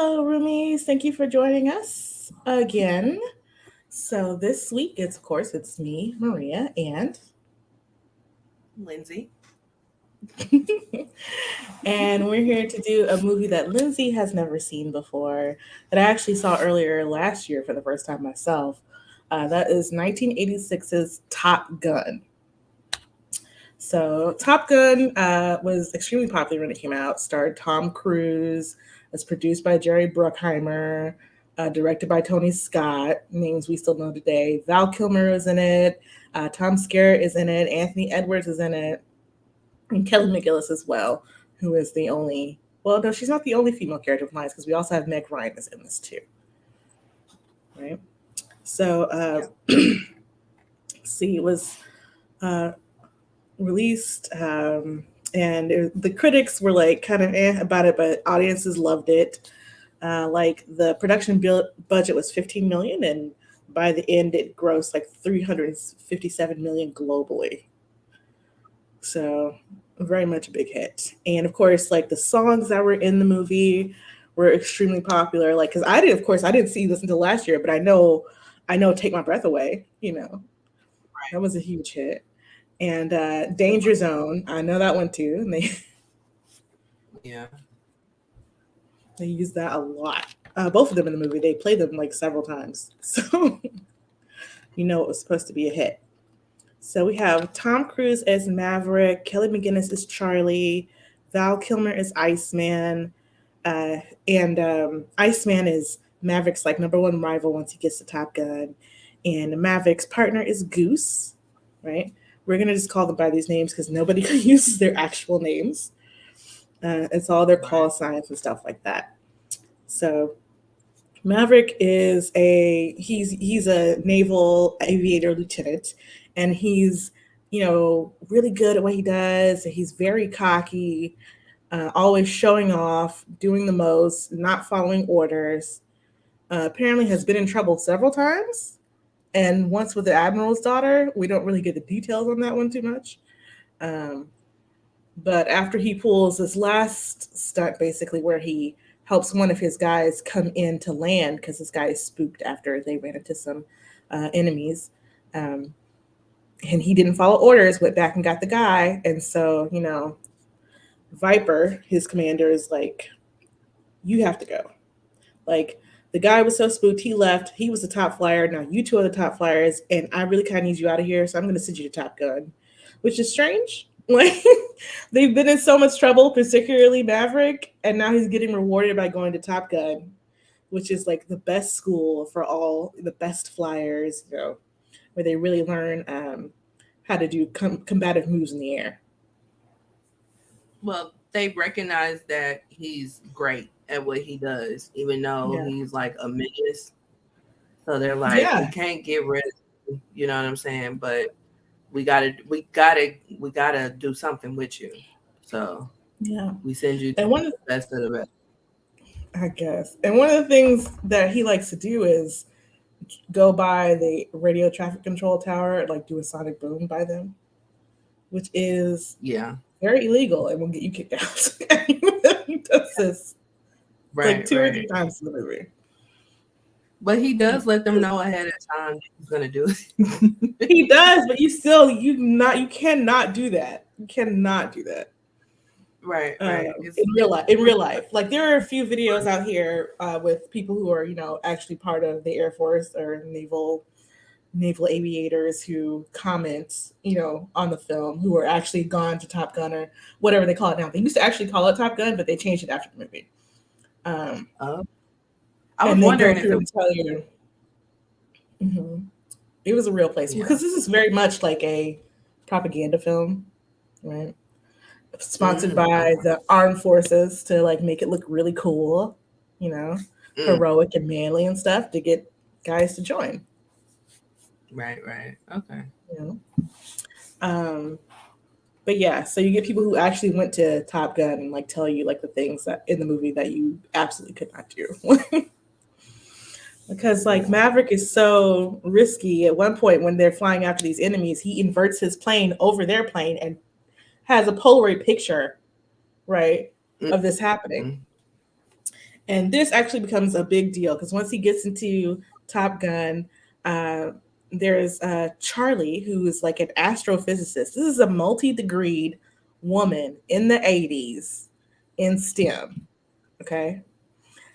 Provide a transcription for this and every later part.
Hello, Roomies. Thank you for joining us again. So this week, it's me, Maria, and Lindsay. and we're here to do a movie that Lindsay has never seen before, that I actually saw earlier last year for the first time myself. That is 1986's Top Gun. So Top Gun was extremely popular when it came out. Starred Tom Cruise. It's produced by Jerry Bruckheimer. Directed by Tony Scott. Names we still know today. Val Kilmer is in it. Tom Skerritt is in it. Anthony Edwards is in it. And Kelly McGillis as well, who is the only. Well, no, she's not the only female character of mine because we also have Meg Ryan is in this too. Right. So, Yeah. see, it was uh, released, the critics were like kind of about it, but audiences loved it. Like the production budget was 15 million, and by the end it grossed like 357 million globally. So very much a big hit. And of course, like the songs that were in the movie were extremely popular. Like, because I didn't see this until last year, but I know, "Take My Breath Away." That was a huge hit. And Danger Zone, I know that one too. And they Yeah. they use that a lot. Both of them in the movie, they played them like several times. So it was supposed to be a hit. So we have Tom Cruise as Maverick, Kelly McGinnis as Charlie, Val Kilmer as Iceman, and Iceman is Maverick's like number one rival once he gets to Top Gun, and Maverick's partner is Goose, right? We're gonna just call them by these names because nobody uses their actual names. It's all their call Right. signs and stuff like that. So Maverick is he's a naval aviator lieutenant, and he's really good at what he does. He's very cocky, always showing off, doing the most, not following orders. Apparently, has been in trouble several times, and once with the admiral's daughter. We don't really get the details on that one too much. Um, but after he pulls this last stunt, basically where he helps one of his guys come in to land because this guy is spooked after they ran into some enemies. Um, and he didn't follow orders, went back and got the guy. And so, Viper, his commander, is like, "You have to go." Like, the guy was so spooked, he left. He was the top flyer. Now you two are the top flyers, and I really kind of need you out of here. So I'm going to send you to Top Gun, which is strange. Like, they've been in so much trouble, particularly Maverick, and now he's getting rewarded by going to Top Gun, which is like the best school for all the best flyers. Where they really learn how to do combative moves in the air. Well, they recognize that he's great at what he does, even though Yeah, he's like a menace. So they're like, we yeah, can't get rid of you, you know what I'm saying? But we gotta do something with you. So yeah. we send you to And one, the best of the best. I guess, and one of the things that he likes to do is go by the radio traffic control tower, like do a sonic boom by them, which is Yeah. very illegal and will get you kicked out. He does this like Right, two or three right. times in the movie. But he does let them know ahead of time that he's gonna do it. He does, but you cannot do that. You cannot do that. Right, right. It's In real life, like there are a few videos out here with people who are actually part of the Air Force or naval aviators who comment, on the film, who are actually gone to Top Gun or whatever they call it now. They used to actually call it Top Gun, but they changed it after the movie. Um, uh, I was and they go wondering if through it and tell you, mhm, it was a real place yeah. because this is very much like a propaganda film, right? Sponsored by Okay. the armed forces to like make it look really cool, you know, Mm, heroic and manly and stuff to get guys to join. right, right. Okay. You know, um, but yeah, so you get people who actually went to Top Gun and like tell you like the things that in the movie that you absolutely could not do. Because like Yeah. Maverick is so risky. At one point when they're flying after these enemies, he inverts his plane over their plane and has a Polaroid picture, right, of this happening. Mm, And this actually becomes a big deal because once he gets into Top Gun, uh, there's Charlie, who is like an astrophysicist. This is a multi-degreed woman in the 80s in STEM. Okay.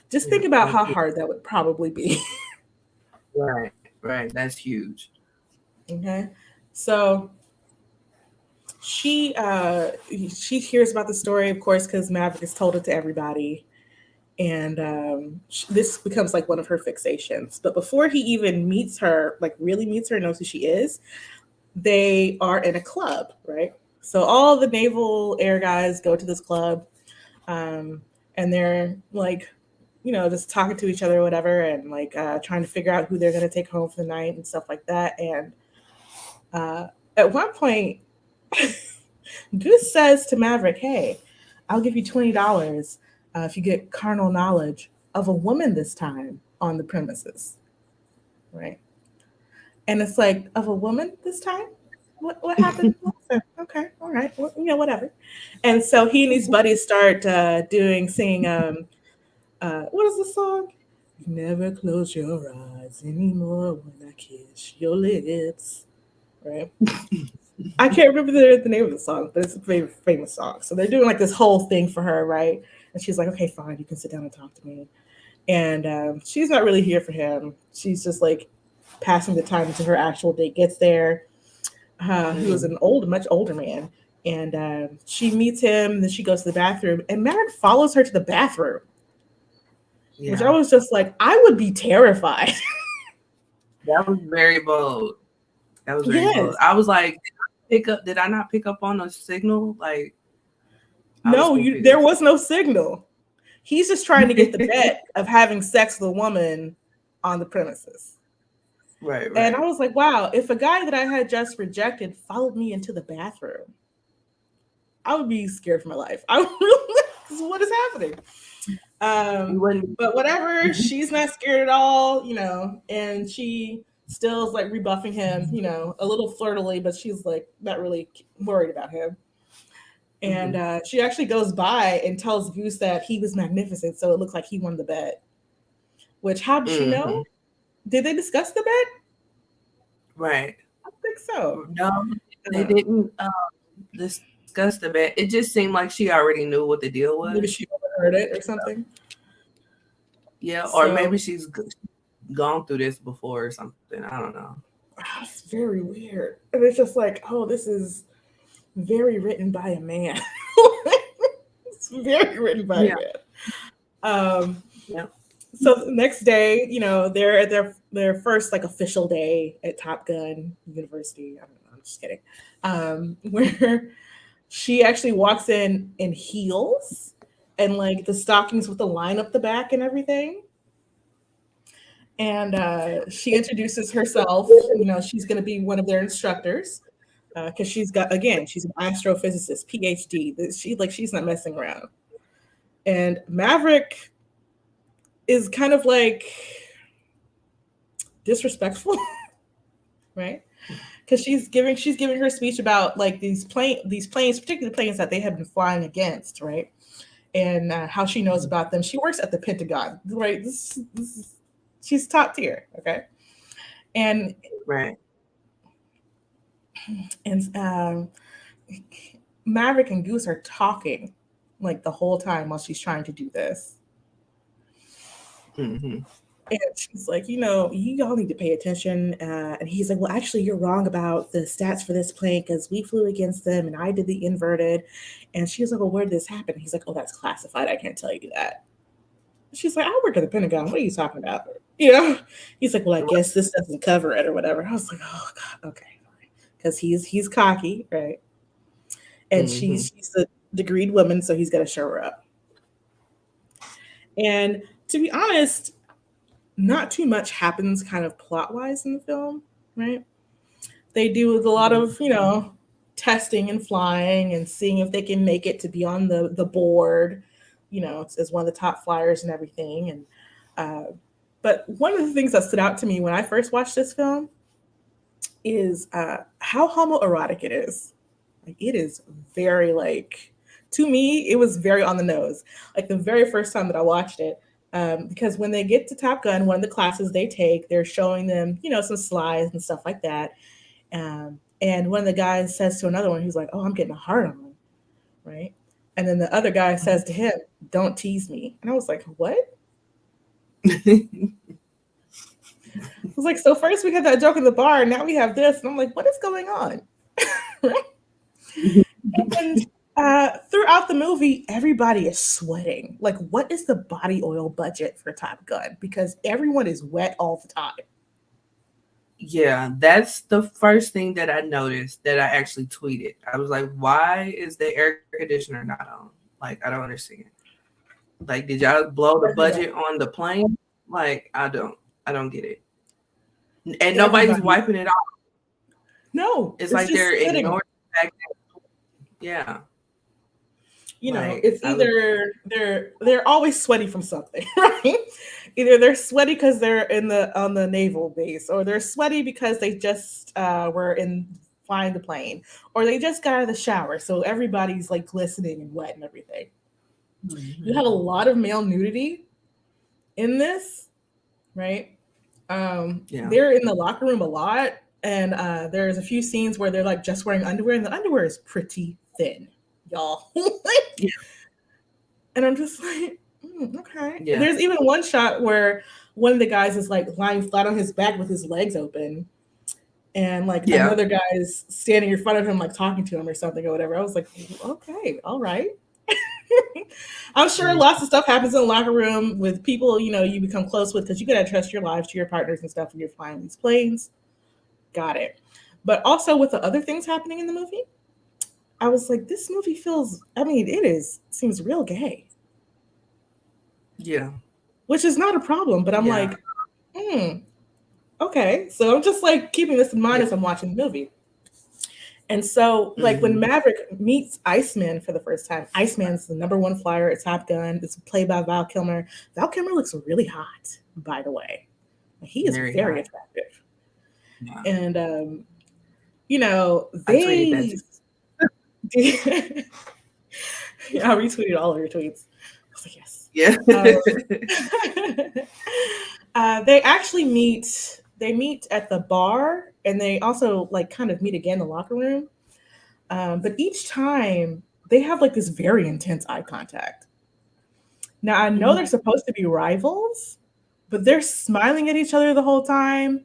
Just Yeah, think about that's how huge. hard that would probably be. Right, right. That's huge. Okay. So she she hears about the story, of course, because Maverick has told it to everybody. And this becomes like one of her fixations. But before he even meets her, like really meets her, knows who she is, they are in a club, right? So all the naval air guys go to this club, um, and they're like, just talking to each other or whatever, and like trying to figure out who they're going to take home for the night and stuff like that. And uh, at one point, Goose says to Maverick, "Hey, I'll give you $20 if you get carnal knowledge of a woman this time on the premises." Right? And it's like, of a woman this time? What happened? Okay, all right, well, whatever. And so he and his buddies start singing. What is the song? Never close your eyes anymore when I kiss your lips. Right? I can't remember the name of the song, but it's a very famous song. So they're doing like this whole thing for her, right? And she's like, "Okay, fine, you can sit down and talk to me." And she's not really here for him. She's just like passing the time until her actual date gets there. Who is Mm, an much older man, and she meets him. Then she goes to the bathroom, and Merrick follows her to the bathroom, which I yeah, was just like, I would be terrified. that was very bold. That was very bold. Yes. I was like, pick up. Did I not pick up on a signal? Like, I was No, there confused. was no signal. He's just trying to get the bet of having sex with a woman on the premises. Right, And I right. was like, wow, if a guy that I had just rejected followed me into the bathroom, I would be scared for my life. I would really, what is happening? You Um, wouldn't. but whatever, she's not scared at all, and she still is like rebuffing him, a little flirtily, but she's like not really worried about him. And Mhm. she actually goes by and tells Goose that he was magnificent, so it looked like he won the bet. Which, how did she know? Mhm. Did they discuss the bet? Right. I think so. No, they Uh, didn't discuss the bet. It just seemed like she already knew what the deal was. Maybe she overheard it or something. Yeah, or maybe So she's gone through this before or something. I don't know. it's very weird. And it's just like, oh, this is very written by a man. It's very written by a Yeah. man. Um, Yeah. so the next day, they're at their first like official day at Top Gun University. I don't know, I'm just kidding. Where she actually walks in heels and like the stockings with the line up the back and everything. And she introduces herself. She's going to be one of their instructors because she's an astrophysicist, PhD. She's not messing around. And Maverick is kind of like disrespectful, right? Because she's giving her speech about like these planes, particularly planes that they have been flying against, right? And how she knows Mhm. about them. She works at the Pentagon, right? She's top tier, okay? And Right. and Maverick and Goose are talking like the whole time while she's trying to do this. Mhm. And she's like, you all need to pay attention. And he's like, well, actually, you're wrong about the stats for this plane because we flew against them and I did the inverted. And she was like, well, where did this happen? He's like, oh, that's classified. I can't tell you that. She's like, I work at the Pentagon. What are you talking about? He's like, well, I guess this doesn't cover it or whatever. I was like, oh, God, okay. Because he's cocky, right? And Mhm. she's a degreed woman, so he's got to show her up. And to be honest, not too much happens kind of plot wise in the film, right? They do a lot Mhm. of, testing and flying and seeing if they can make it to be on the board, as one of the top flyers and everything. And but one of the things that stood out to me when I first watched this film is how homoerotic it is. Like it is very like to me, it was very on the nose. Like the very first time that I watched it, Because when they get to Top Gun, one of the classes they take, they're showing them, some slides and stuff like that. And one of the guys says to another one, he's like, "Oh, I'm getting a hard on," right? And then the other guy says to him, "Don't tease me." And I was like, "What?" I was like, "So first we had that joke in the bar, and now we have this." And I'm like, "What is going on?" And throughout the movie, everybody is sweating. Like, what is the body oil budget for Top Gun? Because everyone is wet all the time. Yeah, that's the first thing that I noticed that I actually tweeted. I was like, why is the air conditioner not on? Like, I don't understand. Like, did y'all blow the budget Everybody. on the plane? Like, I don't get it. And nobody's Everybody. wiping it off. No, It's it's like they're just sitting. ignoring the fact that, yeah, like It's I was, either they're always sweaty from something, right? Either they're sweaty because they're in the on the naval base, or they're sweaty because they just were in flying the plane, or they just got out of the shower, so everybody's like glistening and wet and everything. You have a Mhm. lot of male nudity in this, right? Yeah, They're in the locker room a lot, and there's a few scenes where they're like just wearing underwear, and the underwear is pretty thin, y'all. yeah, And I'm just like, okay. yeah, There's even one shot where one of the guys is like lying flat on his back with his legs open, and like yeah. another guy is standing in front of him, like talking to him or something or whatever. I was like, okay, all right. I'm sure Mm. lots of stuff happens in the locker room with people, you become close with because you gotta trust your lives to your partners and stuff when you're flying these planes. Got it. But also with the other things happening in the movie, I was like, this movie feels, I mean, seems real gay, Yeah, which is not a problem, but I'm yeah, like, hmm, okay. So I'm just like keeping this in mind yeah. as I'm watching the movie. And so, like when Hmm. Maverick meets Iceman for the first time, Iceman's the number one flyer at Top Gun. It's played by Val Kilmer. Val Kilmer looks really hot, by the way. He is Very very high. attractive. Yeah, And, I tweeted that too. they, I retweeted all of your tweets. I was like, yes. Yeah. They actually meet. They meet at the bar, and they also like kind of meet again in the locker room. But each time they have like this very intense eye contact. Now I know they're Mhm. supposed to be rivals, but they're smiling at each other the whole time.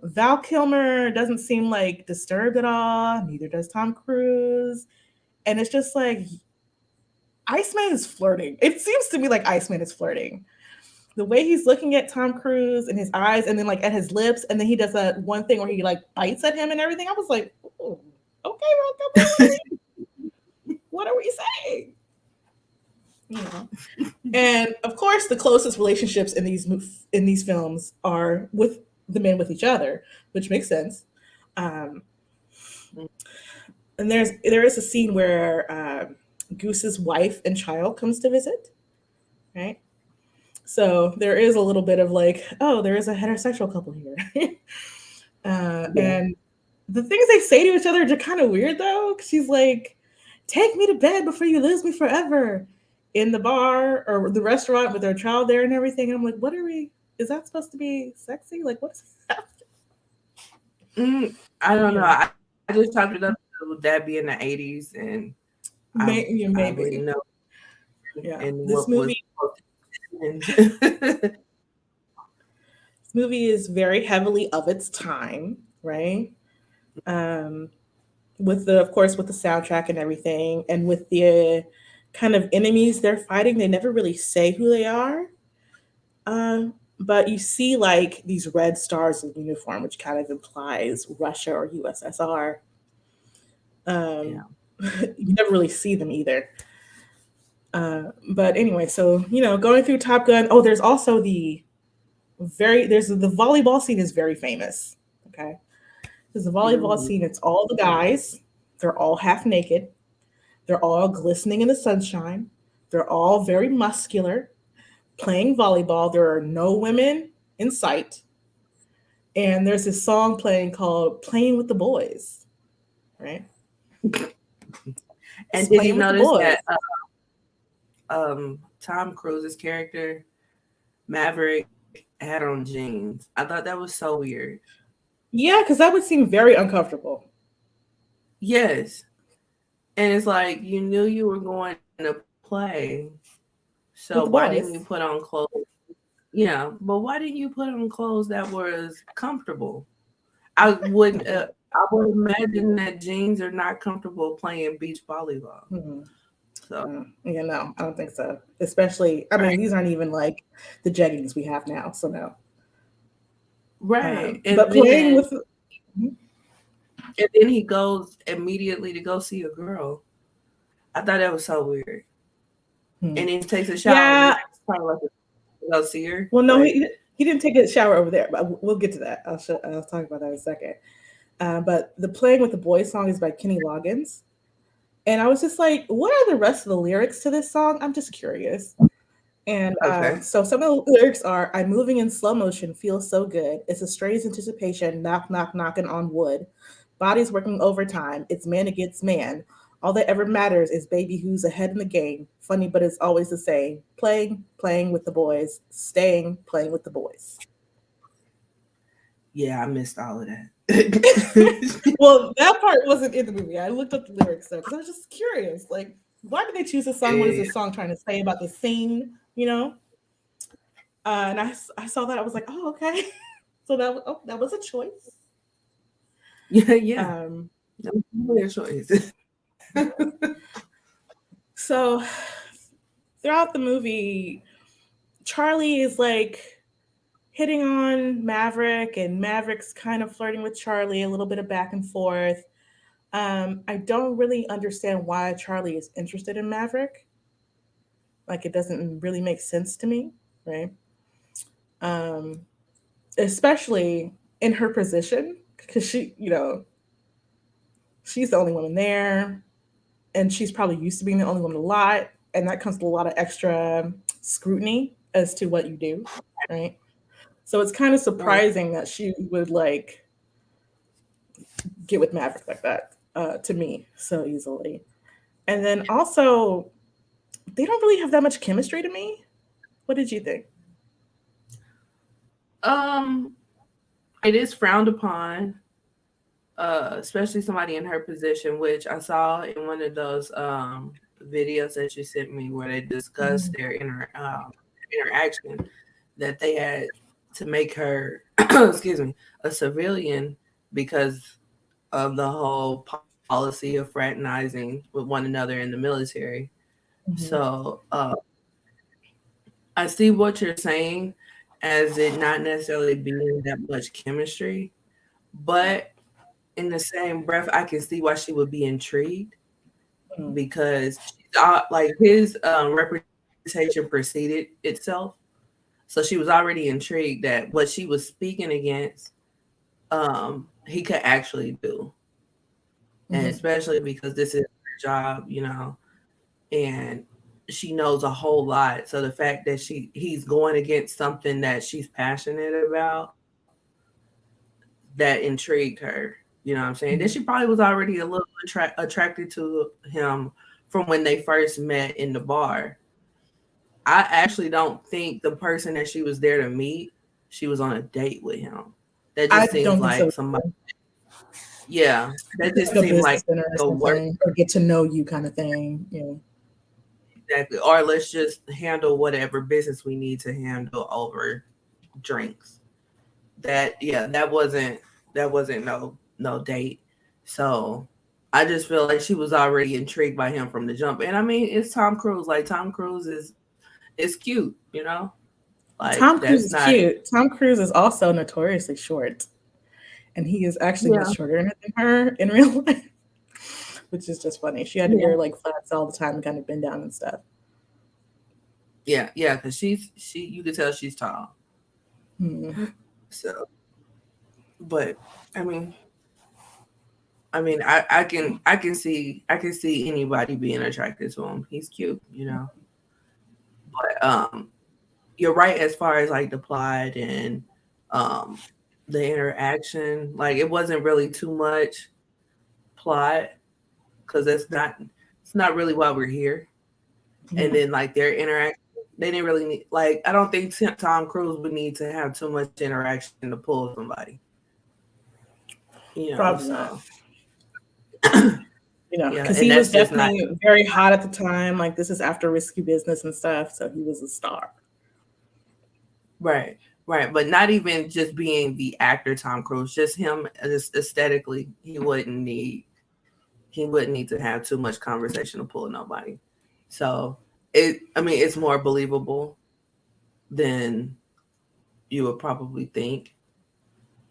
Val Kilmer doesn't seem like disturbed at all. Neither does Tom Cruise, and it's just like Iceman is flirting. It seems to me like Iceman is flirting. The way he's looking at Tom Cruise and his eyes, and then like at his lips, and then he does that one thing where he like bites at him and everything. I was like, "Ooh, okay, well, what are we saying?" You know. And of course, the closest relationships in these films are with the men with each other, which makes sense. Um, and there is a scene where Goose's wife and child comes to visit, right? So there is a little bit of like, oh, there is a heterosexual couple here. Yeah. And the things they say to each other are kind of weird though. 'Cause she's like, "Take me to bed before you lose me forever," in the bar or the restaurant with their child there and everything. And I'm like, what are we? Is that supposed to be sexy? Like, what's that? Mm, I don't know. Yeah, I just talked it up to that be in the 80s, and yeah, I wouldn't maybe. know Yeah, and what was and this movie is very heavily of its time, right? Um, with the, of course, with the soundtrack and everything, and with the kind of enemies they're fighting, they never really say who they are. But you see like these red stars in uniform, which kind of implies Russia or USSR. yeah. Um, you never really see them either. But anyway, so going through Top Gun. Oh, there's also there's the volleyball scene is very famous. Okay, there's the volleyball Mhm. scene. It's all the guys. They're all half naked. They're all glistening in the sunshine. They're all very muscular, playing volleyball. There are no women in sight. And there's this song playing called Playing with the Boys, right? And It's did you playing with the notice boys. that Tom Cruise's character? Maverick had on jeans. I thought that was so weird. Yeah, because that would seem very uncomfortable Yes. And it's like you knew you were going to play. So why with the didn't you put boys. on clothes? Yeah, but why didn't you put on clothes that was comfortable? I would imagine that jeans are not comfortable playing beach volleyball. Hmm. So Yeah, no, I don't think so. Especially, I mean, right, these aren't even like the jeggings we have now, so no. right, But playing with, Mhm. and then he goes immediately to go see a girl. I thought that was so weird. Hmm. And then he takes a shower over there. Yeah. It's probably like to go see her. Well, no, Like he didn't take a shower over there, but we'll get to that. I'll talk about that in a second. But the playing with the boys song is by Kenny Loggins, and I was just like, what are the rest of the lyrics to this song? I'm just curious. And okay, so some of the lyrics are, I'm moving in slow motion, feels so good. It's a strange anticipation, knock, knock, knocking on wood. Body's working overtime. It's man against man. All that ever matters is baby who's ahead in the game. Funny, but it's always the same. Playing, playing with the boys. Staying, playing with the boys. yeah, I missed all of that. Well, that part wasn't in the movie. I looked up the lyrics though, because I was just curious. Like, why did they choose this song? What is Yeah, this song trying to say about the scene? You know? And I saw that. I was like, oh, okay. So that was a choice. yeah, yeah. Um, That was really a choice. so throughout the movie, Charlie is like hitting on Maverick, and Maverick's kind of flirting with Charlie, a little bit of back and forth. I don't really understand why Charlie is interested in Maverick. Like, it doesn't really make sense to me, right? Um, Especially in her position, because she's the only woman there, and she's probably used to being the only woman a lot, and that comes with a lot of extra scrutiny as to what you do, right? So it's kind of Right. surprising that she would like get with Maverick like that, to me, so easily. And then also, they don't really have that much chemistry to me. What did you think? Um, it is frowned upon, especially somebody in her position, which I saw in one of those videos that you sent me where they discussed Mhm. their interaction that they had to make her, excuse me, a civilian because of the whole policy of fraternizing with one another in the military. Mhm. So I see what you're saying as it not necessarily being that much chemistry, but in the same breath, I can see why she would be intrigued Mhm. because like his reputation preceded itself. So she was already intrigued that what she was speaking against, he could actually do. And Mhm. especially because this is her job, you know, and she knows a whole lot. So the fact that he's going against something that she's passionate about, that intrigued her. You know what I'm saying? Then she Mhm. probably was already a little attracted to him from when they first met in the bar. I actually don't think the person that she was there to meet, she was on a date with him. That I just seems don't think so. like somebody, yeah, that It's just like a seemed like business dinner or a work something, or get to know you kind of thing. Yeah. exactly, or let's just handle whatever business we need to handle over drinks. That yeah, that wasn't no date. So I just feel like she was already intrigued by him from the jump. And I mean, it's Tom Cruise. Like Tom Cruise is cute, you know? Like Tom that's Cruise is not cute. Tom Cruise is also notoriously short, and he is actually yeah, much shorter than her in real life, which is just funny. She had to yeah. wear like flats all the time and kind of bend down and stuff. Yeah, yeah, because she you could tell she's tall. Hmm. So but I mean I can see anybody being attracted to him. He's cute, you know. But you're right as far as like the plot and um the interaction. Like it wasn't really too much plot because it's not really why we're here. And Hmm. then like their interaction. They didn't really need, like, I don't think Tom Cruise would need to have too much interaction to pull somebody. Probably not. So yeah, Because and he was that's just not definitely very hot at the time. Like this is after Risky Business and stuff, so he was a star. right, right. But not even just being the actor Tom Cruise, just him, just aesthetically, he wouldn't need to have too much conversation to pull nobody. So I mean, it's more believable than you would probably think.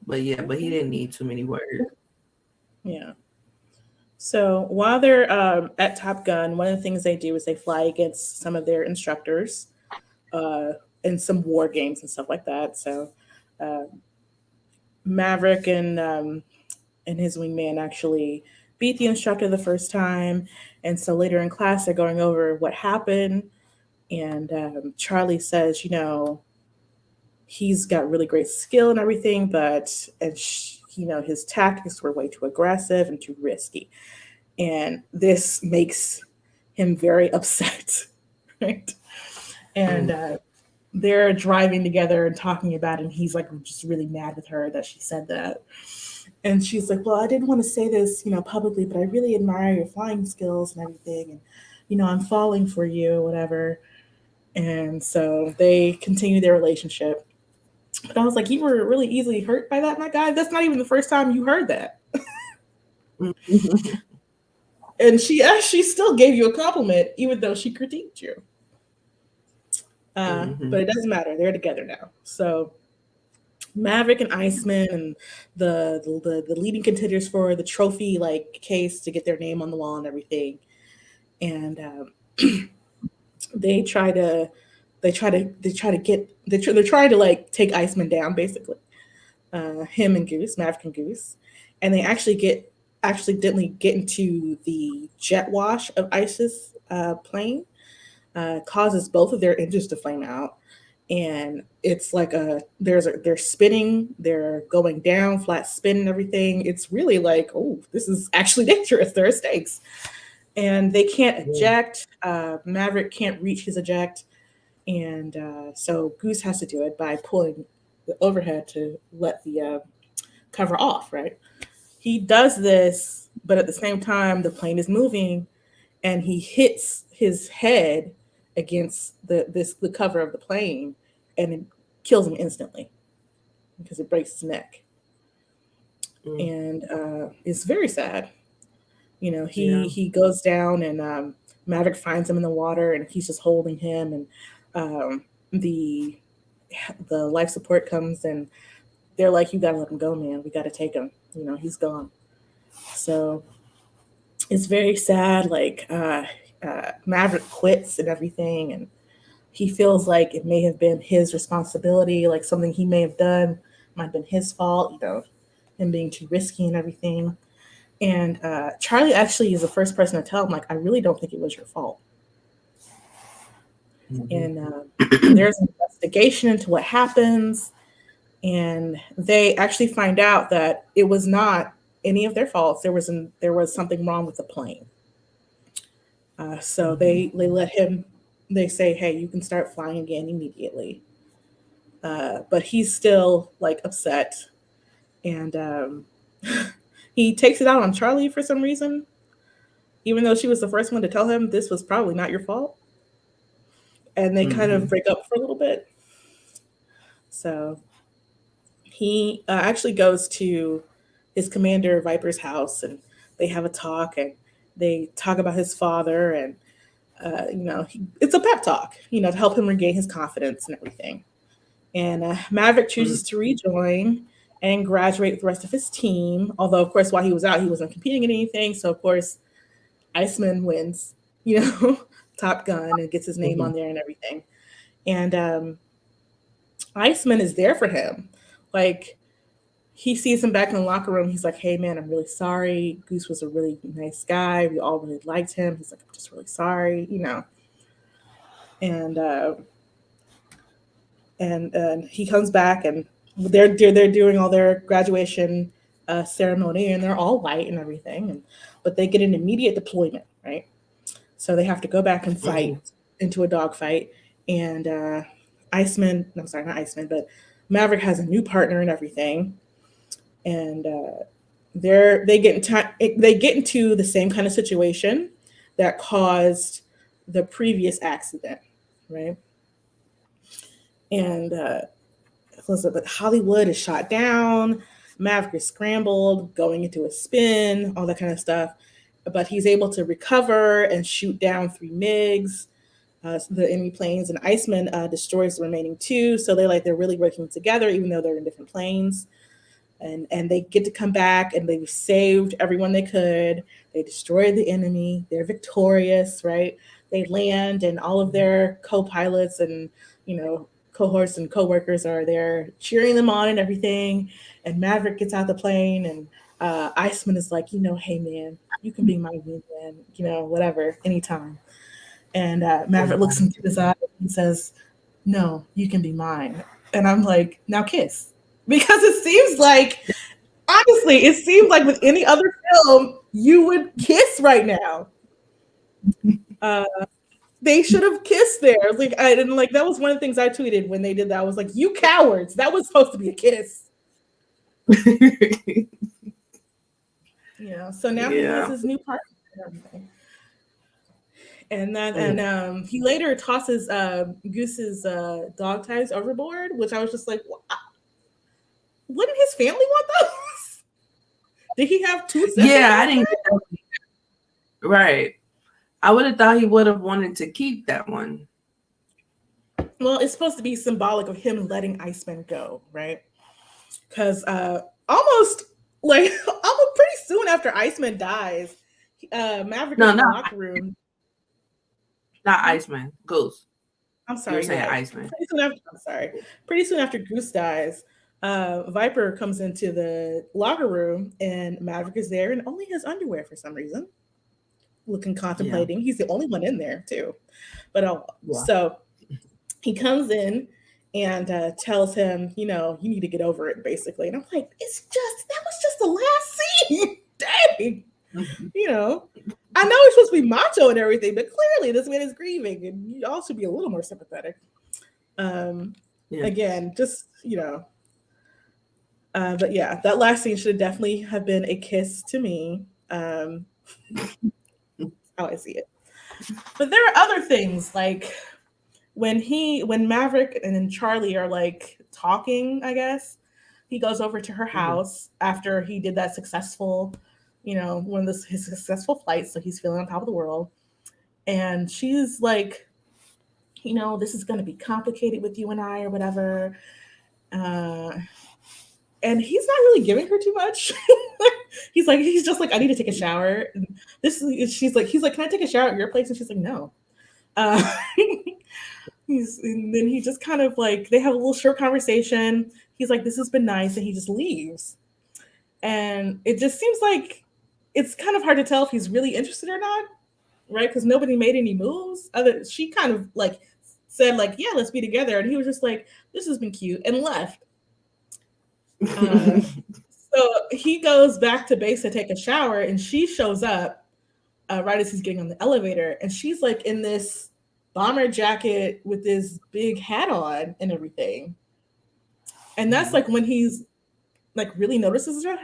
But yeah, but he didn't need too many words. Yeah. So while they're at Top Gun, one of the things they do is they fly against some of their instructors uh, in some war games and stuff like that. So uh, Maverick and his wingman actually beat the instructor the first time, and so later in class they're going over what happened. And Charlie says, he's got really great skill and everything, but his tactics were way too aggressive and too risky, and this makes him very upset, right? And Mm. they're driving together and talking about it, and he's like just really mad with her that she said that. And she's like, well, I didn't want to say this, publicly, but I really admire your flying skills and everything, and I'm falling for you, whatever. And so they continue their relationship. But I was like, you were really easily hurt by that, my guy. That's not even the first time you heard that. And she still gave you a compliment, even though she critiqued you. Mm-hmm. But it doesn't matter. They're together now. So Maverick and Iceman and the leading contenders for the trophy like case to get their name on the wall and everything. And they try to they're trying to like take Iceman down basically. Him and Goose, Maverick and Goose, and they accidentally get into the jet wash of ISIS plane, causes both of their engines to flame out, and it's like they're spinning, they're going down, flat spin and everything. It's really like, oh, this is actually dangerous. There are stakes, and they can't Yeah. eject. Maverick can't reach his eject, and so Goose has to do it by pulling the overhead to let the cover off, right? He does this, but at the same time, the plane is moving, and he hits his head against the cover of the plane, and it kills him instantly because it breaks his neck, Mm. and it's very sad. Yeah. He goes down, and Maverick finds him in the water, and he's just holding him, and the life support comes, and they're like, "You gotta let him go, man. We gotta take him. He's gone." So it's very sad. Like Maverick quits and everything, and he feels like it may have been his responsibility, like something he may have done might have been his fault. Him being too risky and everything. And Charlie actually is the first person to tell him, like, I really don't think it was your fault. Mm-hmm. And there's an investigation into what happens, and they actually find out that it was not any of their faults. There was something wrong with the plane. So Mm-hmm. they let him. They say, "Hey, you can start flying again immediately." But he's still like upset, and he takes it out on Charlie for some reason, even though she was the first one to tell him this was probably not your fault. And they kind Mm-hmm. of break up for a little bit. So he actually goes to his commander Viper's house, and they have a talk, and they talk about his father, and it's a pep talk, to help him regain his confidence and everything. And Maverick Mm-hmm. chooses to rejoin and graduate with the rest of his team. Although, of course, while he was out, he wasn't competing in anything. So, of course, Iceman wins, Top Gun, and gets his name Mm-hmm. on there and everything. And Iceman is there for him. Like, he sees him back in the locker room. He's like, hey, man, I'm really sorry. Goose was a really nice guy. We all really liked him. He's like, I'm just really sorry. And he comes back, and they're doing all their graduation ceremony, and they're all white and everything, but they get an immediate deployment, right? So they have to go back and fight into a dogfight, and Iceman. I'm sorry, not Iceman, but Maverick has a new partner and everything, and they get into the same kind of situation that caused the previous accident, right? And but Hollywood is shot down. Maverick is scrambled, going into a spin, all that kind of stuff. But he's able to recover and shoot down three MiGs, the enemy planes, and Iceman destroys the remaining two. So they're really working together, even though they're in different planes. And they get to come back, and they've saved everyone they could. They destroyed the enemy. They're victorious, right? They land, and all of their co-pilots and cohorts and coworkers are there cheering them on and everything. And Maverick gets out the plane, and Iceman is like, hey man, you can be my wingman, whatever, anytime. And Maverick looks into his eyes and says, "No, you can be mine." And I'm like, "Now kiss," because it seems like, honestly, it seems like with any other film, you would kiss right now. Uh, they should have kissed there. Like I didn't like that was one of the things I tweeted when they did that. I was like, "You cowards! That was supposed to be a kiss." So now he has his new partner and everything. And he later tosses Goose's dog ties overboard, which I was just like, wouldn't his family want those? Did he have two sets? Yeah, I didn't get that. Right. I would have thought he would have wanted to keep that one. Well, it's supposed to be symbolic of him letting Iceman go, right? Because almost pretty soon after Iceman dies, Maverick in the locker room. Not Iceman, Goose. I'm sorry. You're saying Iceman. Pretty soon after Goose dies, Viper comes into the locker room, and Maverick is there in only his underwear for some reason, looking, contemplating. Yeah. He's the only one in there too. But so he comes in and tells him, you need to get over it, basically. And I'm like, that was just the last scene. Dang. I know he's supposed to be macho and everything, but clearly this man is grieving, and you all should be a little more sympathetic. Again, just but yeah, that last scene should definitely have been a kiss to me. How I see it. But there are other things, like when Maverick and then Charlie are like talking, I guess he goes over to her house after he did that successful, one of his successful flights, so he's feeling on top of the world. And she's like, this is going to be complicated with you and I, or whatever. And he's not really giving her too much. he's just like, I need to take a shower. And he's like, can I take a shower at your place? And she's like, no. And then he just kind of like, they have a little short conversation. He's like, this has been nice. And he just leaves. And it just seems like it's kind of hard to tell if he's really interested or not, right? Because nobody made any moves. She kind of like said like, yeah, let's be together. And he was just like, this has been cute, and left. So he goes back to base to take a shower, and she shows up right as he's getting on the elevator. And she's like in this bomber jacket with this big hat on and everything. And that's like when he's like really notices her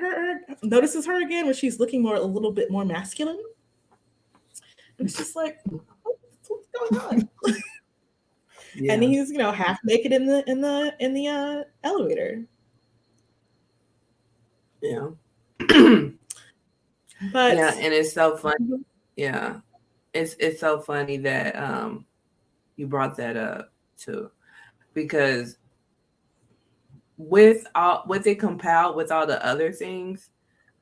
again, when she's looking a little bit more masculine. And it's just like, what's going on? Yeah. And he's half naked in the elevator. Yeah. But yeah, and it's so funny. Yeah. It's so funny that you brought that up too. Because with it compiled with all the other things,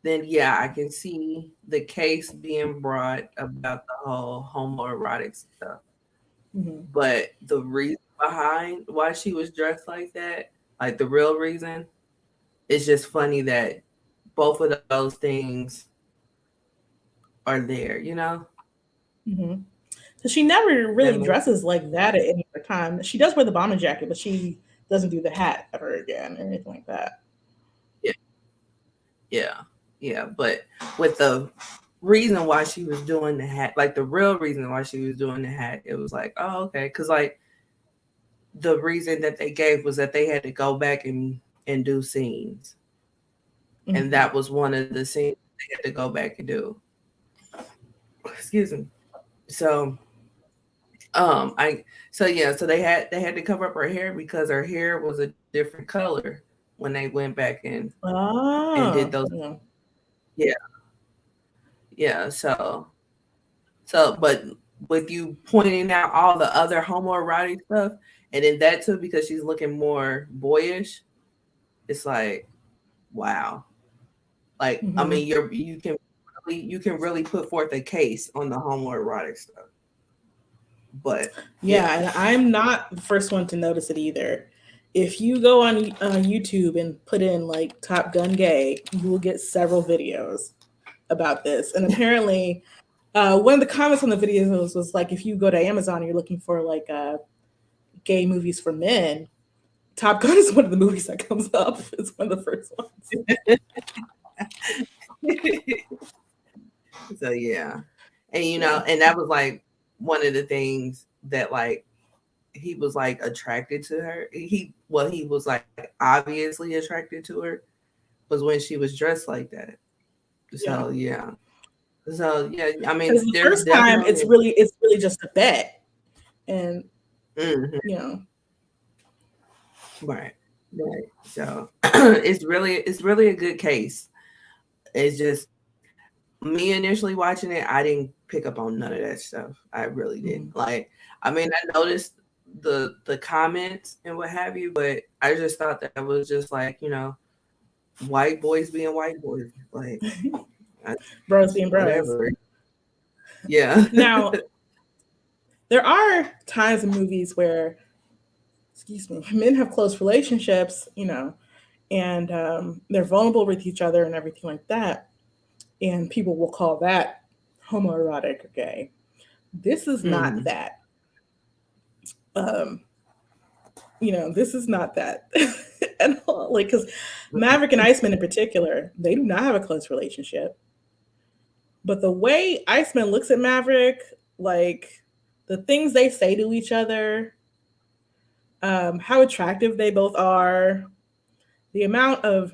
then yeah, I can see the case being brought about the whole homoerotic stuff. Mm-hmm. But the reason behind why she was dressed like that, like the real reason, it's just funny that both of those things are there, Mm-hmm. So she never really dresses like that at any other time. She does wear the bomber jacket, but she doesn't do the hat ever again or anything like that. Yeah. But with the reason why she was doing the hat, like the real reason why she was doing the hat, it was like, oh, okay. Because like the reason that they gave was that they had to go back and do scenes, and Mhm. that was one of the scenes they had to go back and do. Excuse me. So I so yeah, so they had to cover up her hair because her hair was a different color when they went back and did Ah, those. yeah. Yeah, yeah. But with you pointing out all the other homoerotic stuff, and then that too because she's looking more boyish, it's like, wow. Like, I Hmm. mean, you can really put forth a case on the homoerotic stuff. But Yeah, yeah, and I'm not the first one to notice it either. If you go on YouTube and put in like Top Gun gay, you will get several videos about this. And apparently, one of the comments on the videos was like, if you go to Amazon and you're looking for like gay movies for men, Top Gun is one of the movies that comes up. It's one of the first ones. so yeah, and and that was like one of the things that like he was like attracted to her. He was like obviously attracted to her was when she was dressed like that. Yeah. So yeah, so yeah. I Because mean, the there's first time definitely it's really just a bet. And mhm, you know, right, right. So it's really a good case. It's just me initially watching it, I didn't pick up on none of that stuff. I really didn't. mhm. Like, I mean, I noticed the comments and what have you, but I just thought that was just like, white boys being white boys. Like, I, Bros being bros. whatever. Yeah. Now, there are times in movies where, excuse me, men have close relationships, and they're vulnerable with each other and everything like that. And people will call that homoerotic or gay. This is not Hmm. that. Um, this is not that at all. Like, because Maverick and Iceman in particular, they do not have a close relationship. But the way Iceman looks at Maverick, like the things they say to each other, how attractive they both are, the amount of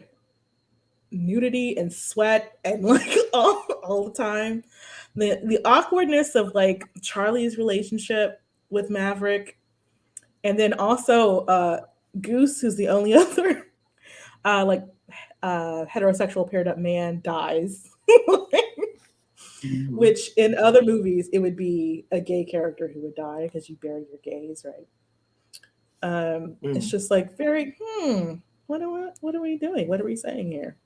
nudity and sweat and like all the time, the awkwardness of like Charlie's relationship with Maverick, and then also Goose, who's the only other like heterosexual paired up man, dies. Hmm. Which in other movies it would be a gay character who would die because you bury your gays, right? It's Hmm. just like very what are we doing? What are we saying here?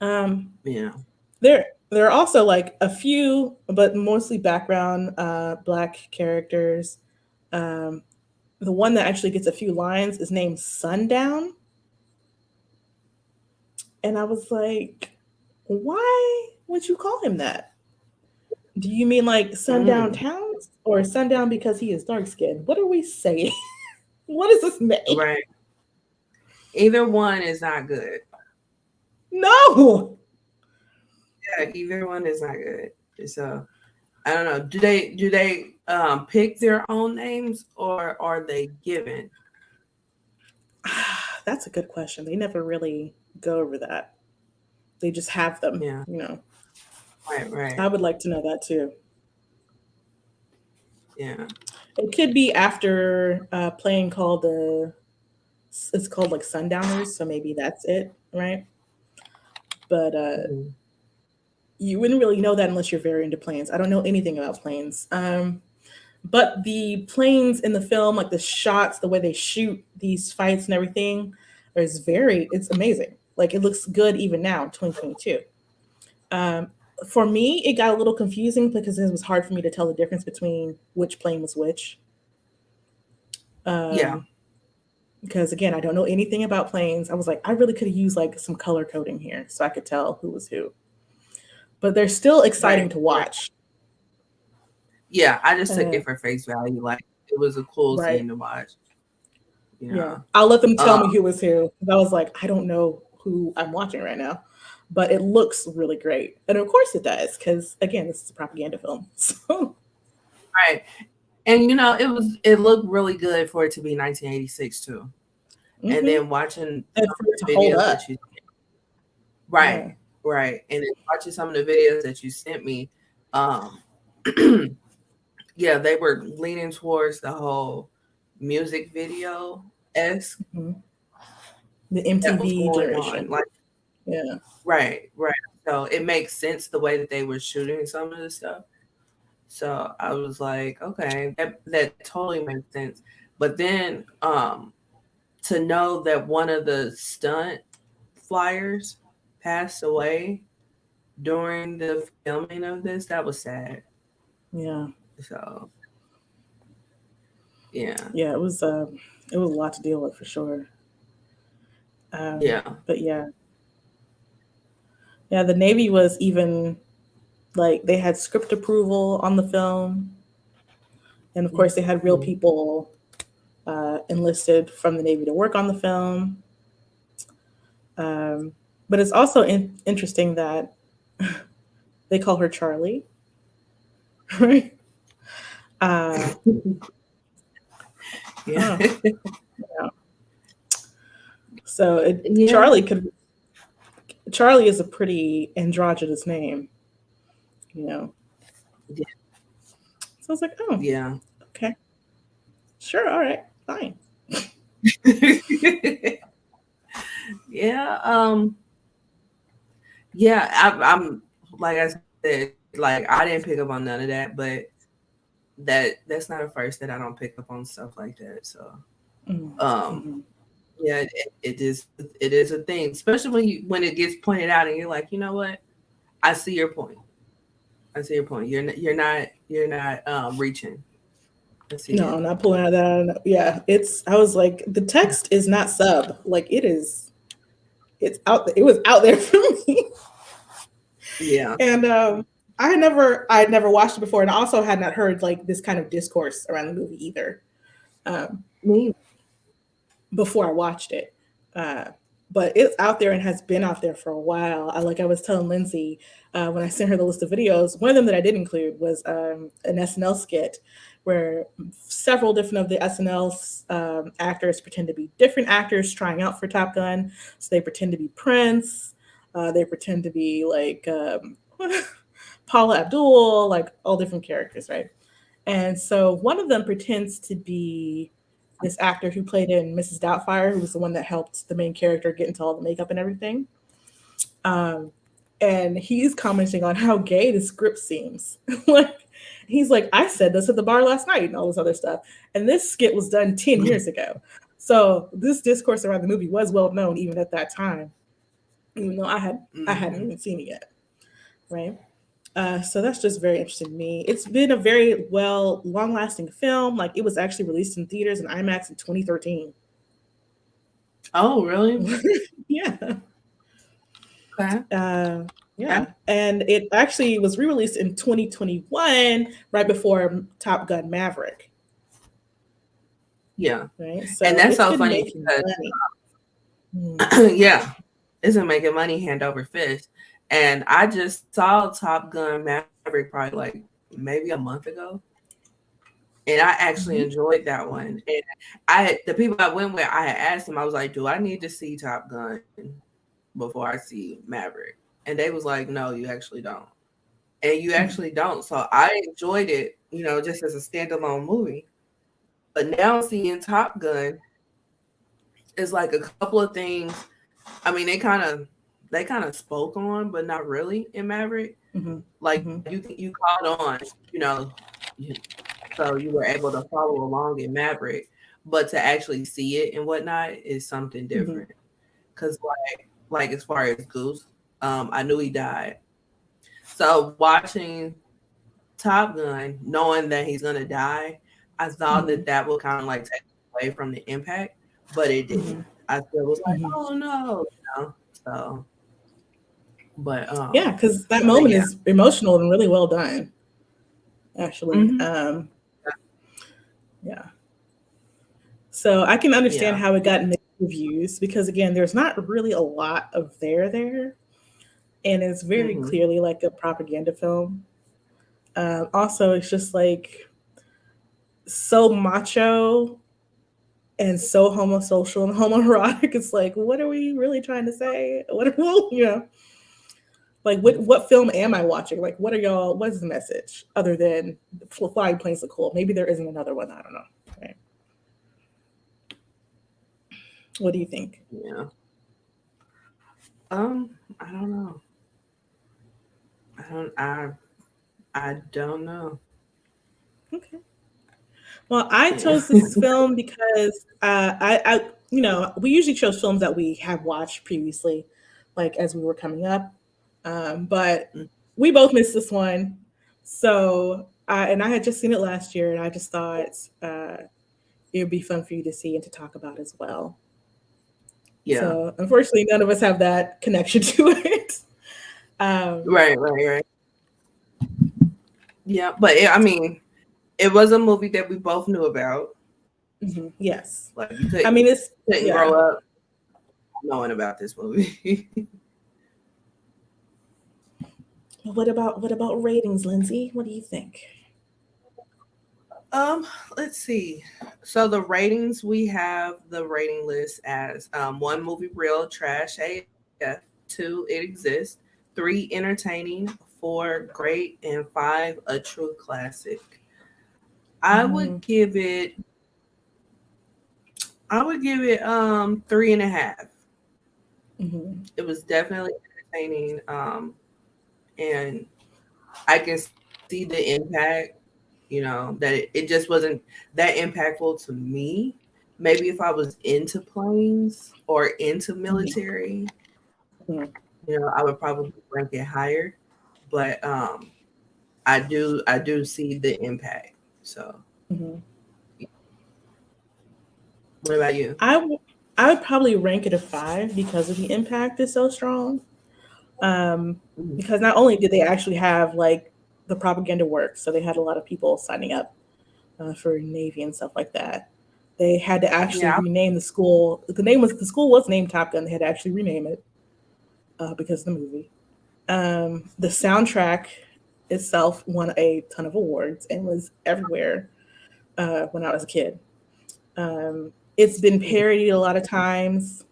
Um, Yeah. there are also like a few, but mostly background black characters. Um, the one that actually gets a few lines is named Sundown, and I was like, why would you call him that? Do you mean like Sundown Mm. Towns or Sundown because he is dark skinned? What are we saying? What does this mean? Right. Either one is not good. No. Yeah, either one is not good. So I don't know. Do they pick their own names or are they given? That's a good question. They never really go over that. They just have them. Yeah. Right. I Right. would like to know that too. Yeah. It could be after playing called it's called like Sundowners, so maybe that's it, right? But Mhm. you wouldn't really know that unless you're very into planes. I don't know anything about planes. But the planes in the film, like the shots, the way they shoot these fights and everything, it's amazing. Like it looks good even now, 2022. Um, for me, it got a little confusing because it was hard for me to tell the difference between which plane was which. Yeah. Um, because again, I don't know anything about planes. I was like, I really could have used like some color coding here so I could tell who was who. But they're still exciting Right. to Right. watch. Yeah. I just took Uh, it for face value. Like it was a cool right. scene to watch. You Yeah. know. I'll let them tell Um. me who was who. I was like, I don't know who I'm watching right now. But it looks really great. And of course it does, because again, this is a propaganda film. So Right. And it looked really good for it to be 1986 too. And Mm-hmm. then watching And some for of it to the hold videos up. that you Yeah. right, right, and then watching some of the videos that you sent me, um, yeah, they were leaning towards the whole music video esque Mm-hmm. The that was MTV going on. generation. Like, Yeah. right, right. So it makes sense the way that they were shooting some of the stuff. So I was like, okay, that totally makes sense. But then to know that one of the stunt flyers passed away during the filming of this, that was sad. Yeah. So yeah, Yeah. It was a lot to deal with for sure. yeah. But yeah. Yeah, the Navy was even like they had script approval on the film, and of course they had real Mhm. people enlisted from the Navy to work on the film. Um, but it's also interesting that they call her Charlie, right? Uh, Yeah. huh, yeah. So Yeah. Charlie is a pretty androgynous name, you know. Yeah. So I was like, oh, Yeah. okay, sure, all right, fine. Yeah. Yeah. I'm like I said, like I didn't pick up on none of that, but that's not a first that I don't pick up on stuff like that. So um Mm-hmm. yeah, it is a thing, especially when it gets pointed out and you're like, you know what? I see your point. I see your point. You're not reaching. I see No, it. I'm not pulling out of that. Yeah, it's. I was like, the text is not sub. Like it is. It's out. It was out there for me, Yeah. and I had never watched it before, and I also had not heard like this kind of discourse around the movie either. Um, Me. before I watched it. Uh, but it's out there and has been out there for a while. I was telling Lindsay when I sent her the list of videos. One of them that I did include was an SNL skit where several different of the SNL actors pretend to be different actors trying out for Top Gun. So they pretend to be Prince. They pretend to be like Paula Abdul, like all different characters, right? And so one of them pretends to be this actor who played in Mrs. Doubtfire, who was the one that helped the main character get into all the makeup and everything. Um, and he's commenting on how gay the script seems. Like he's like, I said this at the bar last night and all this other stuff. And this skit was done 10 years ago. So this discourse around the movie was well known even at that time, even though I hadn't Mm-hmm. even seen it yet. Right. So that's just very interesting to me. It's been a very long lasting film. Like it was actually released in theaters and IMAX in 2013. Oh, really? Yeah. Okay. Uh, Okay. yeah. And it actually was re released in 2021, right before Top Gun Maverick. Yeah. Right. And So that's it's so been funny making money. Mm. because yeah, isn't making money hand over fist. And I just saw Top Gun Maverick probably like maybe a month ago. And I actually Mhm. enjoyed that one. And the people I went with, I had asked them, I was like, do I need to see Top Gun before I see Maverick? And they was like, no, you actually don't. And you Mm. actually don't. So I enjoyed it, just as a standalone movie. But now seeing Top Gun is like a couple of things. I mean, they kind of spoke on, but not really in Maverick. Mhm. Like Mhm. you caught on, you, so you were able to follow along in Maverick, but to actually see it and whatnot is something Mhm. different. Cause like as far as Goose, I knew he died. So watching Top Gun, knowing that he's gonna die, I thought Mhm. that would kind of like take away from the impact, but it didn't. Mhm. I still was like, Mhm. oh no, So, but Yeah, because that but moment yeah. is emotional and really well done, actually. Hmm. Yeah. So I can understand Yeah. how it got mixed reviews because again, there's not really a lot of there, and it's very Hmm. clearly like a propaganda film. Also, it's just like so macho and so homosocial and homoerotic. It's like, what are we really trying to say? What are you know? Like, what film am I watching? Like, what are y'all? What is the message other than flying planes are cool? Maybe there isn't another one. I don't know. Right? What do you think? Yeah. I don't know. I don't. I don't know. Okay. Well, I Yeah. chose this film because you know, we usually chose films that we have watched previously, like as we were coming up. But we both missed this one, so and I had just seen it last year, and I just thought it would be fun for you to see and to talk about as well. Yeah. So unfortunately, none of us have that connection to it. Um, Right. Right. Right. Yeah. But I mean, it was a movie that we both knew about. yes, Like you I mean it's couldn't grow yeah. up knowing about this movie. What about ratings, Lindsay? What do you think? um, let's see. So the ratings, we have the rating list as one movie real trash AF, two it exists, three entertaining, four great, and five a true classic. I would Mm-hmm. give it I would give it 3.5. Mm-hmm. It was definitely entertaining. And I can see the impact, that it just wasn't that impactful to me. Maybe if I was into planes or into military, I would probably rank it higher. But I do see the impact. So Mm-hmm. what about you? I would probably rank it a 5 because of the impact is so strong. Mhm. Because not only did they actually have like the propaganda work, so they had a lot of people signing up for Navy and stuff like that. They had to actually Yeah. rename the school. The school was named Top Gun. They had to actually rename it because of the movie. The soundtrack itself won a ton of awards and was everywhere when I was a kid. It's been parodied a lot of times.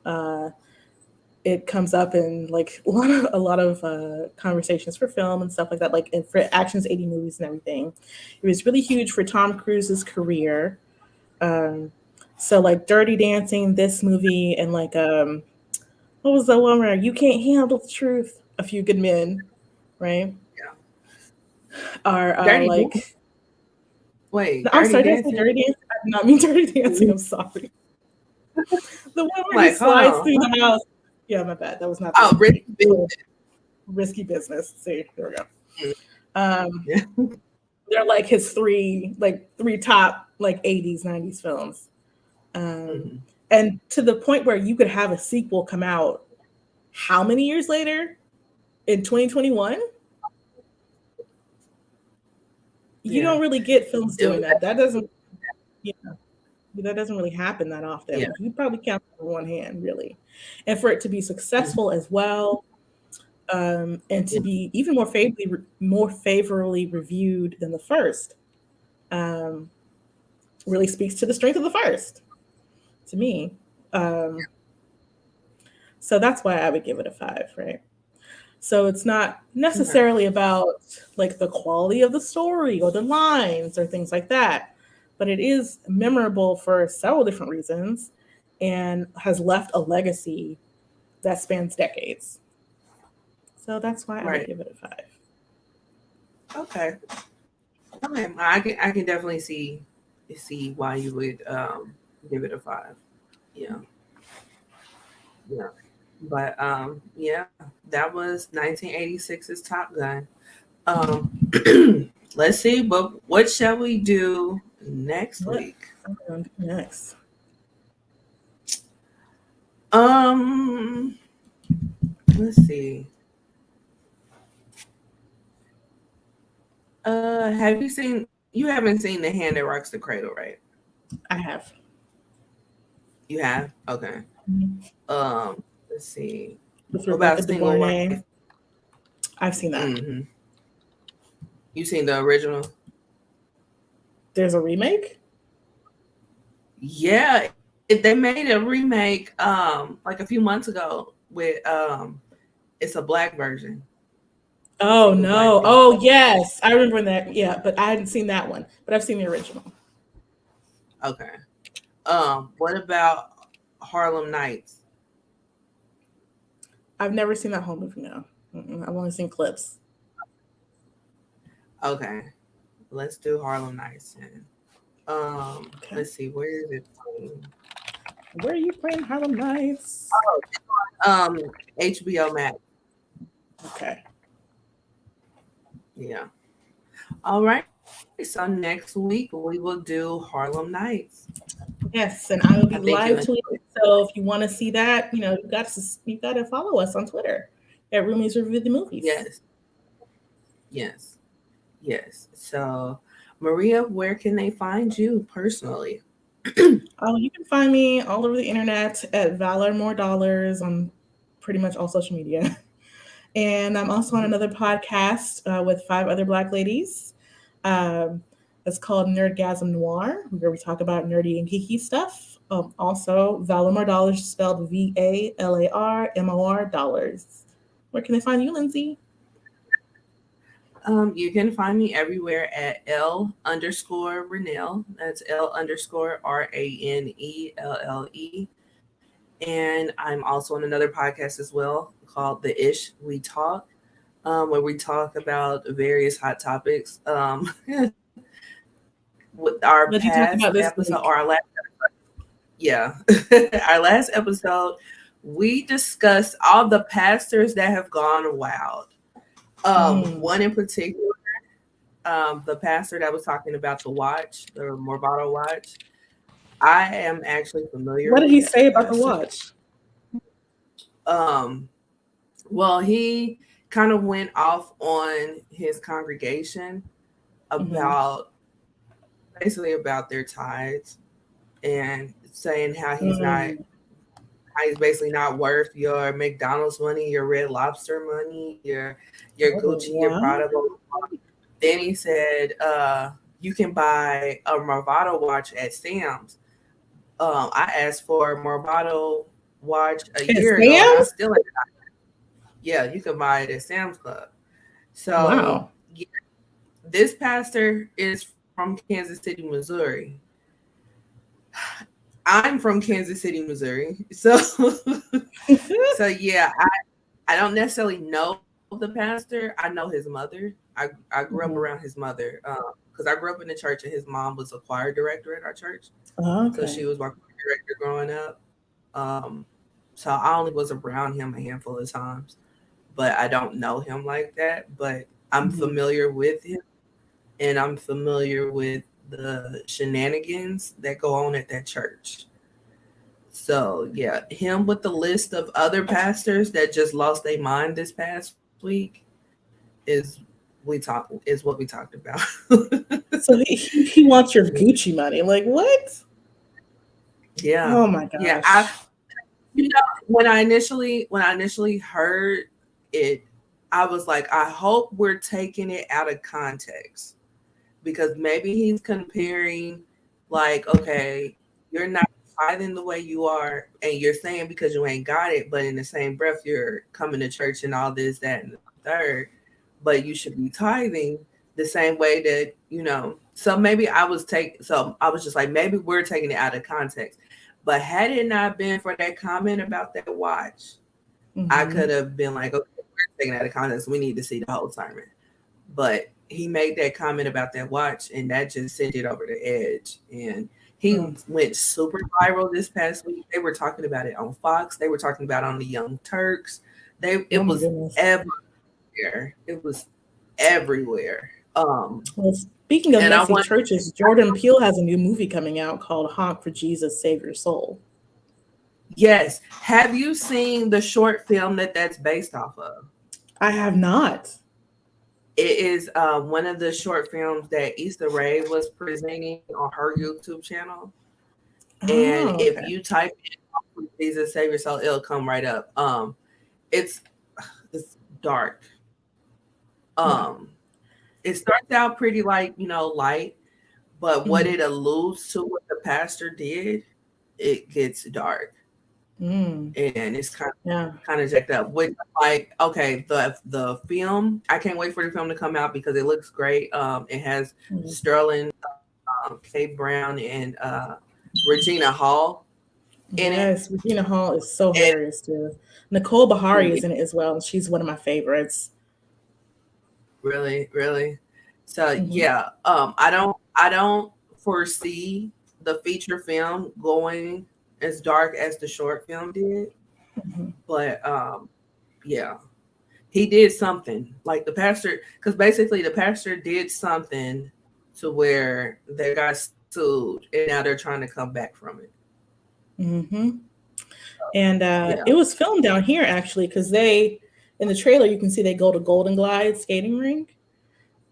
It comes up in like a lot of conversations for film and stuff like that, like and for actions 80 movies and everything. It was really huge for Tom Cruise's career. Um, so like Dirty Dancing, this movie, and like what was the one where you can't handle the truth? A Few Good Men, right? Yeah. Are Dirty Dancing. like Wait, I'm Dirty sorry, did I say Dancing? Dirty Dancing? I did not mean Dirty Dancing. I'm sorry. The one where he Like, hold slides on. through the house. Yeah, my bad. That was not the Oh, one. Ricky Bobby. So, Risky Business. See, there we go. Um, Yeah. they're like his three top like 80s, 90s films. Um, Mhm. and to the point where you could have a sequel come out how many years later? In 2021? You Yeah. don't really get films It doing was, that. That doesn't really happen that yeah. often. You probably count on one hand, really. And for it to be Mhm. successful as well, and to Yeah. be even more favorably reviewed than the first, um, really speaks to the strength of the first to me. Um, so that's why I would give it a 5, right? So it's not Okay. necessarily about like the quality of the story or the lines or things like that, but it is memorable for several different reasons and has left a legacy that spans decades. So that's why I would Right. give it a 5. Okay. Okay. I can definitely see why you would give it a 5. Yeah. Yeah. But yeah, that was 1986's Top Gun. Um let's see what shall we do next What? week? Next. Um let's see. Have you haven't seen The Hand That Rocks the Cradle, right? I have. You have? Okay. Mhm. Let's see. With What Rebecca about De Single Wife? Mornay. I've seen that. Mm-hmm. You seen the original? There's a remake? Yeah, they made a remake like a few months ago with it's a black version. It's Oh like a black no. female. Oh yes, I remember that. Yeah, but I hadn't seen that one. But I've seen the original. Okay. What about Harlem Nights? I've never seen that whole movie. No, I've only seen clips. Okay, let's do Harlem Nights then. Okay. Let's see, where is it from? Where are you playing Harlem Nights? Um, HBO Max. Okay. Yeah. All right. So next week we will do Harlem Nights. Yes, and I will I be think you'll live enjoy tweeting. it. So if you want to see that, you got to follow us on Twitter at Roomies Review the Movies. Yes. Yes. Yes. So, Maria, where can they find you personally? Oh, you can find me all over the internet at Valor More Dollars on pretty much all social media. And I'm also on Mhm. another podcast with five other Black ladies. Um, it's called Nerdgasm Noir, where we talk about nerdy and geeky stuff. Also, Valamor Dollars, spelled VALARMOR Dollars. Where can they find you, Lindsay? You can find me everywhere at L_Ranelle. That's L_RANELLE. And I'm also on another podcast as well called The Ish We Talk, where we talk about various hot topics. With our What did you talk past about this episode, or week? our last, yeah, our last episode, we discussed all the pastors that have gone wild. Mm. One in particular, the pastor that was talking about the watch, the Morvato watch. I am actually familiar What did with he that say about the pastor. watch? Um, well, he kind of went off on his congregation Hmm. about basically about their tithes and saying Mm. how he's basically not worth your McDonald's money, your Red Lobster money, your Oh, Gucci, your wow. Prada. Blah, blah, blah. Then he said, you can buy a Movado watch at Sam's. I asked for a Movado watch a At year ago, and I Sam's? still ain't. Yeah, you can buy it at Sam's Club. So Wow. yeah, this pastor is from Kansas City, Missouri. I'm from Kansas City, Missouri. So so yeah, I don't necessarily know the pastor. I know his mother. I grew up around Mhm. his mother because I grew up in the church and his mom was a choir director at our church. So she Okay. was my choir director growing up. Um, so I only was around him a handful of times, but I don't know him like that. But I'm Mhm. familiar with him, and I'm familiar with the shenanigans that go on at that church. So yeah, him with the list of other pastors that just lost their mind this past week is is what we talked about. So he wants your Gucci money. Like, what? Yeah, Oh my yeah. I gosh. you know when I initially heard it, I was like, I hope we're taking it out of context because maybe he's comparing, like, okay, you're not tithing the way you are, and you're saying because you ain't got it, but in the same breath, you're coming to church and all this, that, and the third, but you should be tithing the same way that, So maybe so I was just like, maybe we're taking it out of context. But had it not been for that comment about that watch, I could Hmm. have been like, okay, we're taking it out of context. We need to see the whole sermon. But he made that comment about that watch, and that just sent it over the edge. And he Mm. went super viral this past week. They were talking about it on Fox. They were talking about it on the Young Turks. Oh It my was goodness. everywhere. It was everywhere. Well, speaking of And I messy want churches, Jordan Peele has a new movie coming out called Honk for Jesus, Save Your Soul. yes. Have you seen the short film that's based off of? I have not. It is one of the short films that Issa Rae was presenting on her YouTube channel. And Oh, if okay. you type in Jesus Save Your Soul, it'll come right up. It's it's dark. Yeah. Um, it starts out pretty light, but what Mhm. it alludes to, what the pastor did, it gets dark Mm. and it's Yeah. kind of jacked up. Which, like, okay, the film, I can't wait for the film to come out because it looks great. It has Mm. Sterling, Kate Brown, and Regina Hall in it. Yes, Regina Hall is so And hilarious too. Nicole Bahari really, is in it as well, and she's one of my favorites. really, really. So Hmm. yeah, I don't foresee the feature film going as dark as the short film did, Hmm. but yeah, he did something like the pastor, because basically the pastor did something to where they got sued and now they're trying to come back from it. Hmm. And Yeah. it was filmed down here actually, because they in the trailer you can see they go to Golden Glide skating rink,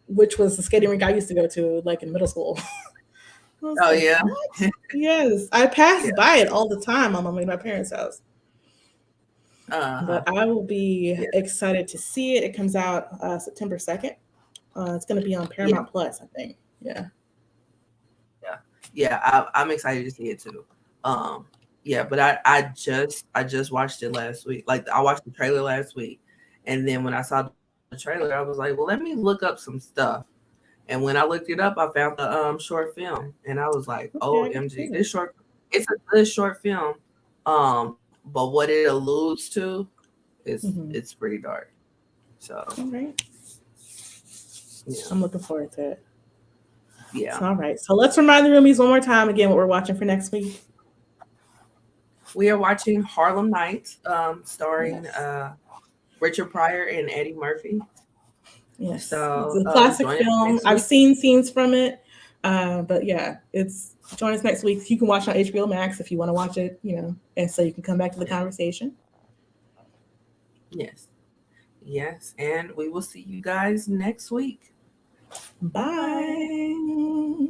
which was the skating rink I used to go to like in middle school. I was Oh like, yeah. what? Yes, I Yeah. passed by it all the time on my way to my parents' house. Uh-huh. But I will be Yeah. excited to see it. It comes out September 2nd. It's going to be on Yeah. Paramount Plus, I think. Yeah. Yeah. Yeah. I'm excited to see it too. Um, yeah, but I just watched it last week. Like I watched the trailer last week, and then when I saw the trailer, I was like, well, let me look up some stuff. And when I looked it up, I found the short film, and I was like, Okay, I got to "OMG, see this it. short, it's a good short film." But what it alludes to is Mm-hmm. it's pretty dark. So All right. yeah, I'm looking forward to it. yeah. So, all right. So let's remind the roomies one more time again what we're watching for next week. We are watching Harlem Nights, starring Yes. Richard Pryor and Eddie Murphy. Yes. It's So a classic join us film. next I've week. seen scenes from it. But yeah, it's join us next week. You can watch it on HBO Max if you want to watch it, and so you can come back to the Yeah. conversation. Yes, yes, and we will see you guys next week. Bye. Bye.